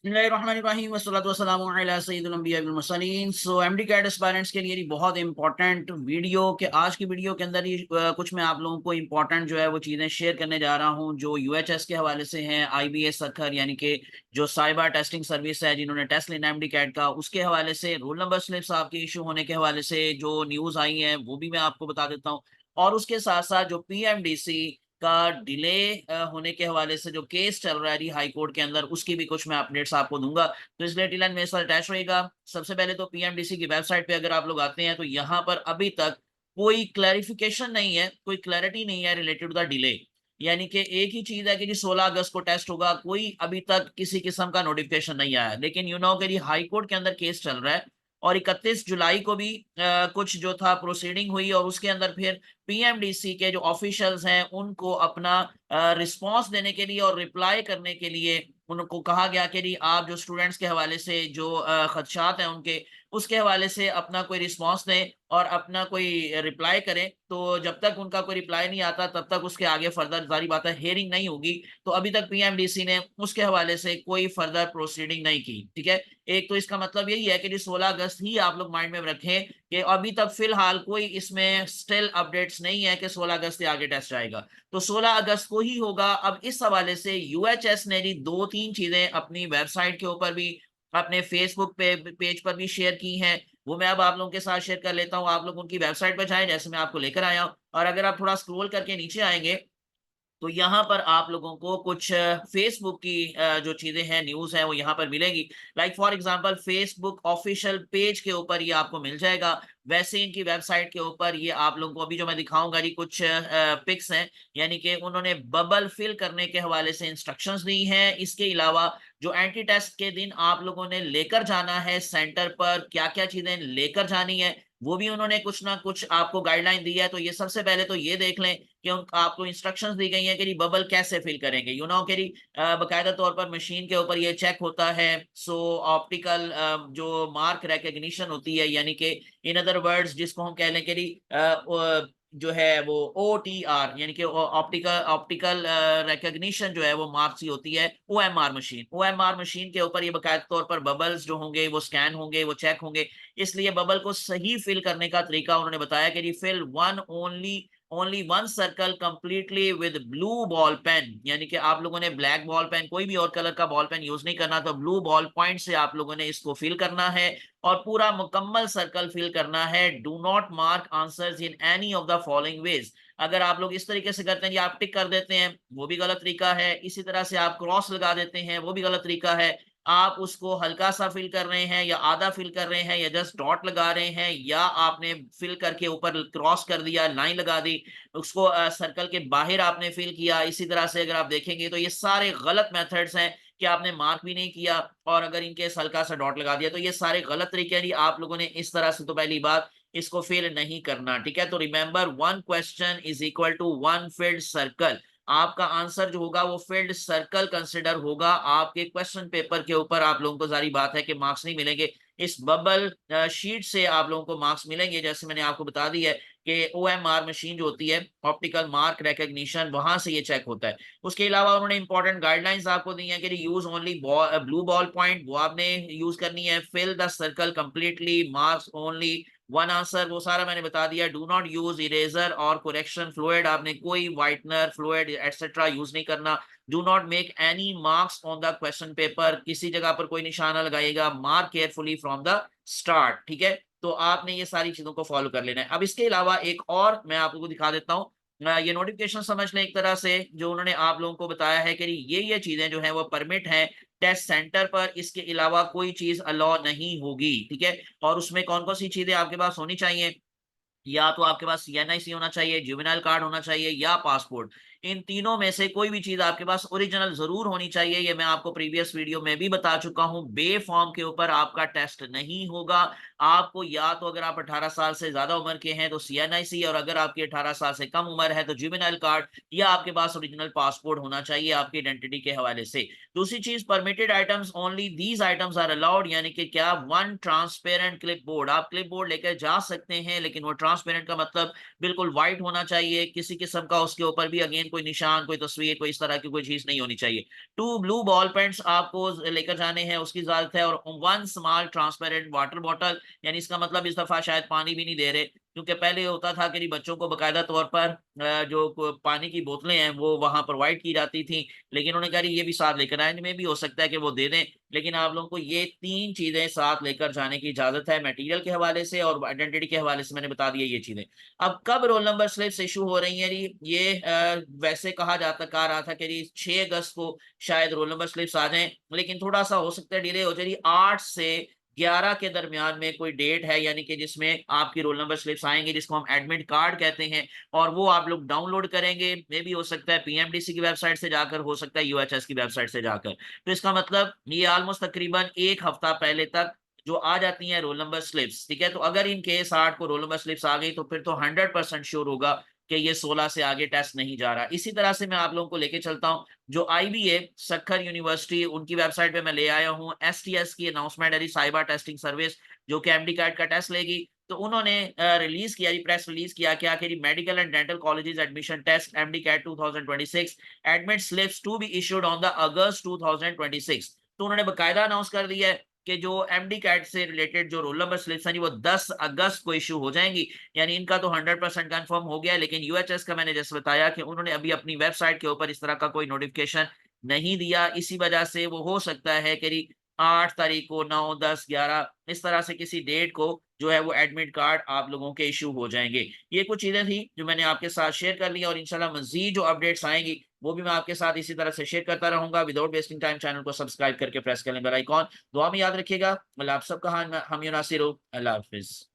बिस्मिल्लाहिर्रहमानिर्रहीम वस्सलातु वस्सलामु अला सय्यिदिल अंबिया वल मुरसलीन। सो एमडी कैट एस्पायरेंट्स के लिए ये बहुत इंपॉर्टेंट वीडियो के आज की वीडियो के अंदर ही कुछ मैं आप लोगों को इंपॉर्टेंट जो है वो चीज़ें शेयर करने जा रहा हूँ जो यूएचएस के हवाले से हैं। आईबीएस सखर यानी कि जो साइबर टेस्टिंग सर्विस है जिन्होंने टेस्ट लेना एमडी कैट का, उसके हवाले से रोल नंबर स्लिप्स आपके इशू होने के हवाले से जो न्यूज़ आई हैं वो भी मैं आपको बता देता हूँ। और उसके साथ साथ जो पीएमडीसी का डिले होने के हवाले से जो केस चल रहा है जी हाई कोर्ट के अंदर, उसकी भी कुछ मैं अपडेट्स आपको दूँगा। तो इसलिए टी लाइन मेरे साथ अटैच रहेगा। सबसे पहले तो पीएमडीसी की वेबसाइट पे अगर आप लोग आते हैं तो यहाँ पर अभी तक कोई क्लैरिफिकेशन नहीं है, कोई क्लैरिटी नहीं है रिलेटेड टू द डिले। यानी कि एक ही चीज़ है कि जी 16 अगस्त को टेस्ट होगा, कोई अभी तक किसी किस्म का नोटिफ़िकेशन नहीं आया। लेकिन यू नो कि जी हाई कोर्ट के अंदर केस चल रहा है और 31 जुलाई को भी कुछ जो था प्रोसीडिंग हुई और उसके अंदर फिर पीएमडीसी के जो ऑफिशियल्स हैं उनको अपना रिस्पॉन्स देने के लिए और रिप्लाई करने के लिए उनको कहा गया कि जी आप जो स्टूडेंट्स के हवाले से जो खदशात हैं उनके, उसके हवाले से अपना कोई रिस्पॉन्स दें और अपना कोई रिप्लाई करें। तो जब तक उनका कोई रिप्लाई नहीं आता तब तक उसके आगे फर्दर ज़ाहिर बात है हियरिंग नहीं होगी। तो अभी तक पीएमडीसी ने उसके हवाले से कोई फर्दर प्रोसीडिंग नहीं की, ठीक है? एक तो इसका मतलब यही है कि जी 16 अगस्त ही आप लोग माइंड में रखें कि अभी तक फ़िलहाल कोई इसमें स्टिल अपडेट्स नहीं है कि 16 अगस्त से आगे टेस्ट आएगा। तो 16 अगस्त को ही होगा। अब इस हवाले से यूएचएस ने जी 2-3 चीज़ें अपनी वेबसाइट के ऊपर भी, अपने फेसबुक पे पेज पर भी शेयर की हैं। वो मैं अब आप लोगों के साथ शेयर कर लेता हूँ। आप लोग उनकी वेबसाइट पे जाएँ जैसे मैं आपको लेकर आया हूँ और अगर आप थोड़ा स्क्रॉल करके नीचे आएँगे तो यहाँ पर आप लोगों को कुछ फ़ेसबुक की जो चीज़ें हैं, न्यूज़ है, वो यहाँ पर मिलेगी। Like for example Facebook official page के ऊपर ये आपको मिल जाएगा। वैसे इनकी वेबसाइट के ऊपर ये आप लोगों को अभी जो मैं दिखाऊँगा जी कुछ पिक्स हैं, यानी कि उन्होंने बबल फ़िल करने के हवाले से इंस्ट्रक्शंस दी हैं। इसके अलावा जो एंटी टेस्ट के दिन आप लोगों ने लेकर जाना है सेंटर पर, क्या-क्या चीज़ें लेकर जानी है, वो भी उन्होंने कुछ ना कुछ आपको गाइडलाइन दी है। तो ये सबसे पहले तो ये देख लें कि उन आपको इंस्ट्रक्शंस दी गई हैं कि जी बबल कैसे फिल करेंगे। यू नो कि जी बाकायदा तौर पर मशीन के ऊपर ये चेक होता है। सो ऑप्टिकल जो मार्क रिकॉग्निशन होती है, यानी कि इन अदर वर्ड्स जिसको हम कह लें कि जी जो है वो ओटीआर यानी कि ऑप्टिकल ऑप्टिकल रिकॉग्निशन जो है वो मार्क सी होती है ओएमआर मशीन के ऊपर ये बाकायदा तौर पर बबल्स जो होंगे वो स्कैन होंगे, वो चेक होंगे। इसलिए बबल को सही फिल करने का तरीका उन्होंने बताया कि जी fill one only one circle completely with blue ball pen, यानी कि आप लोगों ने ब्लैक बॉल पेन कोई भी और कलर का बॉल पेन यूज नहीं करना, तो ब्लू बॉल पॉइंट से आप लोगों ने इसको फिल करना है और पूरा मुकम्मल सर्कल फिल करना है। Do not mark answers in any of the following veg. अगर आप लोग इस तरीके से करते हैं, आप टिक कर देते हैं, वो भी गलत तरीका है। इसी तरह से आप क्रॉस लगा देते हैं, वो भी गलत तरीका है। आप उसको हल्का-सा फ़िल कर रहे हैं या आधा फ़िल कर रहे हैं या जस्ट डॉट लगा रहे हैं या आपने फ़िल करके ऊपर क्रॉस कर दिया, लाइन लगा दी, उसको सर्कल के बाहर आपने फ़िल किया। इसी तरह से अगर आप देखेंगे तो ये सारे गलत मेथड्स हैं कि आपने मार्क भी नहीं किया और अगर इन केस हल्का-सा डॉट लगा दिया, तो ये सारे गलत तरीके हैं जी। आप लोगों ने इस तरह से तो पहली बात इसको फ़िल नहीं करना, ठीक है? तो remember 1 question is equal to 1 filled circle. आपका आंसर जो होगा वो फील्ड सर्कल कंसिडर होगा। आपके क्वेश्चन पेपर के ऊपर आप लोगों को ज़ाहिर बात है कि मार्क्स नहीं मिलेंगे। इस बबल शीट से आप लोगों को मार्क्स मिलेंगे। जैसे मैंने आपको बता दी है कि ओएमआर मशीन जो होती है, ऑप्टिकल मार्क रिकॉग्निशन, वहाँ से ये चेक होता है। उसके अलावा उन्होंने इंपॉर्टेंट गाइडलाइंस आपको दी हैं कि use only blue ball point, वो आपने यूज़ करनी है। Fill the circle completely, marks only 1 answer, वो सारा मैंने बता दिया। डू नॉट यूज़ इरेज़र और करेक्शन फ्लूइड, आपने कोई व्हाइटनर, फ्लूइड एटसेट्रा यूज़ नहीं करना। Do not make any marks on the question paper, किसी जगह पर कोई निशान ना लगाइएगा। Mark carefully from the start, ठीक है? तो आपने ये सारी चीज़ों को फ़ॉलो कर लेना है। अब इसके अलावा एक और मैं आप लोगों को दिखा देता हूँ। ये नोटिफ़िकेशन समझ लें एक तरह से, जो उन्होंने आप लोगों को बताया है कि ये चीज़ें जो हैं वो परमिट हैं टेस्ट सेंटर पर, इसके अलावा कोई चीज़ अलाउ नहीं होगी, ठीक है? और उसमें कौन-कौन सी चीज़ें आपके पास होनी चाहिए? या तो आपके पास एनआईसी होना चाहिए, जुवेनाइल कार्ड होना चाहिए या पासपोर्ट। इन तीनों में से कोई भी चीज़ आपके पास ओरिजिनल ज़रूर होनी चाहिए। ये मैं आपको प्रीवियस वीडियो में भी बता चुका हूँ। बे फॉर्म के ऊपर आपका टेस्ट नहीं होगा। आपको या तो अगर आप 18 साल से ज़्यादा उम्र के हैं तो सीएनआईसी, और अगर आपकी 18 साल से कम उम्र है तो जुवेनाइल कार्ड, या आपके पास ओरिजिनल पासपोर्ट होना चाहिए आपकी आइडेंटिटी के हवाले से। दूसरी चीज़, permitted items only these items are allowed, यानी कि क्या, 1 ट्रांसपेरेंट क्लिपबोर्ड। आप क्लिपबोर्ड लेकर जा सकते हैं लेकिन वो ट्रांसपेरेंट का मतलब बिल्कुल व्हाइट होना चाहिए। किसी किस्म का उसके ऊपर भी अगेन कोई निशान, कोई तस्वीर, कोई इस तरह की कोई चीज नहीं होनी चाहिए। 2 ब्लू बॉल पेंट्स आपको लेकर जाने हैं, उसकी इजाजत है, और 1 स्मॉल ट्रांसपेरेंट वाटर बॉटल, यानी इसका मतलब इस दफा शायद पानी भी नहीं दे रहे, क्योंकि पहले होता था कि बच्चों को बकायदा तौर पर जो पानी की बोतलें हैं वो वहां प्रोवाइड की जाती थी, लेकिन उन्होंने कहा ये भी साथ लेकर आए, इनमें भी हो सकता है कि वो दे दें, लेकिन आप लोगों को ये 3 चीजें साथ लेकर जाने की इजाजत है, मटेरियल के हवाले से और आइडेंटिटी के हवाले से मैंने बता दिया ये चीजें। अब कब रोल नंबर स्लिप्स इशू हो रही हैं जी, ये वैसे कहा रहा था कि जी 6 अगस्त को शायद रोल नंबर स्लिप्स आ जाएं, लेकिन थोड़ा सा हो सकता है डिले हो जाए, 8 से 11 के दरमियान में कोई डेट है, यानी कि जिसमें आपकी रोल नंबर स्लिप्स आएंगे, जिसको हम एडमिट कार्ड कहते हैं, और वो आप लोग डाउनलोड करेंगे, मे भी हो सकता है पीएमडीसी की वेबसाइट से जाकर, हो सकता है यूएचएस की वेबसाइट से जाकर। तो इसका मतलब ये ऑलमोस्ट तकरीबन 1 हफ्ता पहले तक जो आ जाती हैं रोल नंबर स्लिप्स, ठीक है। तो अगर इन केस 8 को रोल नंबर स्लिप्स आ गई तो फिर तो 100% श्योर होगा कि ये 16 से आगे टेस्ट नहीं जा रहा। इसी तरह से मैं आप लोगों को लेके चलता हूँ जो आईबीए सक्खर यूनिवर्सिटी, उनकी वेबसाइट पे मैं ले आया हूँ एसटीएस की अनाउंसमेंट है, साइबर टेस्टिंग सर्विस, जो कि एमडी कैट का टेस्ट लेगी। तो उन्होंने रिलीज किया, प्रेस रिलीज किया कि आखिर medical and dental colleges admission test MD CAT 2026 admit slips to be issued on the August 2026। तो उन्होंने बकायदा अनाउंस कर दिया है कि जो एमडी कैट से रिलेटेड जो रोल नंबर स्लिप्स हैं वो 10 अगस्त को इशू हो जाएंगी, यानी इनका तो 100% कंफर्म हो गया है। लेकिन यूएचएस का मैंने जैसे बताया कि उन्होंने अभी अपनी वेबसाइट के ऊपर इस तरह का कोई नोटिफिकेशन नहीं दिया, इसी वजह से वो हो सकता है कि 8 तारीख को, 9, 10, 11 इस तरह से किसी डेट को जो है वो एडमिट कार्ड आप लोगों के इशू हो जाएंगे। ये कुछ चीजें थी जो मैंने आपके साथ शेयर कर ली, और इंशाल्लाह मजीद जो अपडेट्स आएंगी वो भी मैं आपके साथ इसी तरह से शेयर करता रहूंगा। विदाउट वेस्टिंग टाइम चैनल को सब्सक्राइब करके प्रेस कर लें बेल आइकॉन। दुआ में याद रखिएगा। अल्लाह आप सबका हम नासिर हो। अल्लाह हाफिज।